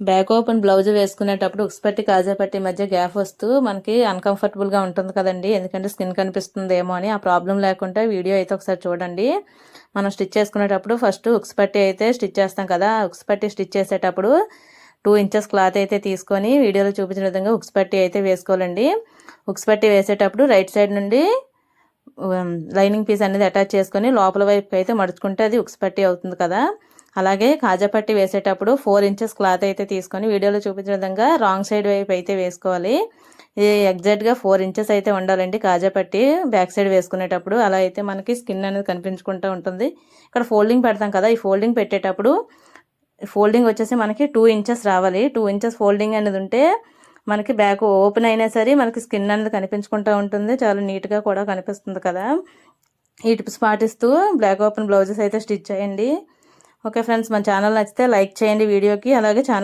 Back open blouse వేసుకునేటప్పుడు ఉక్స్ పట్టి కాజా పట్టి మధ్య గ్యాప్ వస్తూ మనకి అన్కంఫర్టబుల్గా ఉంటుంది కదండి. ఎందుకంటే స్కిన్ కనిపిస్తుందేమో అని. ఆ ప్రాబ్లం లేకుండా వీడియో అయితే ఒకసారి చూడండి. మనం స్టిచ్ చేసుకునేటప్పుడు ఫస్ట్ ఉక్స్ పట్టి అయితే స్టిచ్ చేస్తాం కదా. ఉక్స్ పట్టి స్టిచ్ చేసేటప్పుడు 2 ఇంచెస్ క్లాత్ అయితే తీసుకొని వీడియోలో చూపించిన విధంగా ఉక్స్ పట్టి అయితే వేసుకోవాలండి. ఉక్స్ పట్టి వేసేటప్పుడు రైట్ సైడ్ నుండి లైనింగ్ పీస్ అనేది అటాచ్ చేసుకొని లోపల వైపు అయితే మడుచుకుంటే అది ఉక్స్ పట్టి అవుతుంది కదా. అలాగే కాజా పట్టి వేసేటప్పుడు 4 ఇంచెస్ క్లాత్ అయితే తీసుకొని వీడియోలో చూపించిన విధంగా రాంగ్ సైడ్ వైపు అయితే వేసుకోవాలి. ఇది ఎగ్జాక్ట్గా 4 ఇంచెస్ అయితే ఉండాలండి కాజా పట్టి బ్యాక్ సైడ్ వేసుకునేటప్పుడు. అలా అయితే మనకి స్కిన్ అనేది కనిపించుకుంటూ ఉంటుంది. ఇక్కడ ఫోల్డింగ్ పెడతాం కదా, ఈ ఫోల్డింగ్ పెట్టేటప్పుడు ఫోల్డింగ్ వచ్చేసి మనకి 2 ఇంచెస్ రావాలి. 2 ఇంచెస్ ఫోల్డింగ్ అనేది ఉంటే మనకి బ్యాక్ ఓపెన్ అయినా సరే మనకి స్కిన్ అనేది కనిపించుకుంటూ ఉంటుంది. చాలా నీట్గా కూడా కనిపిస్తుంది కదా. ఈ టిప్స్ పాటిస్తూ బ్లాక్ ఓపెన్ బ్లౌజెస్ అయితే స్టిచ్ చేయండి. ఓకే ఫ్రెండ్స్, మన ఛానల్ నచ్చితే లైక్ చేయండి వీడియోకి. అలాగే ఛానల్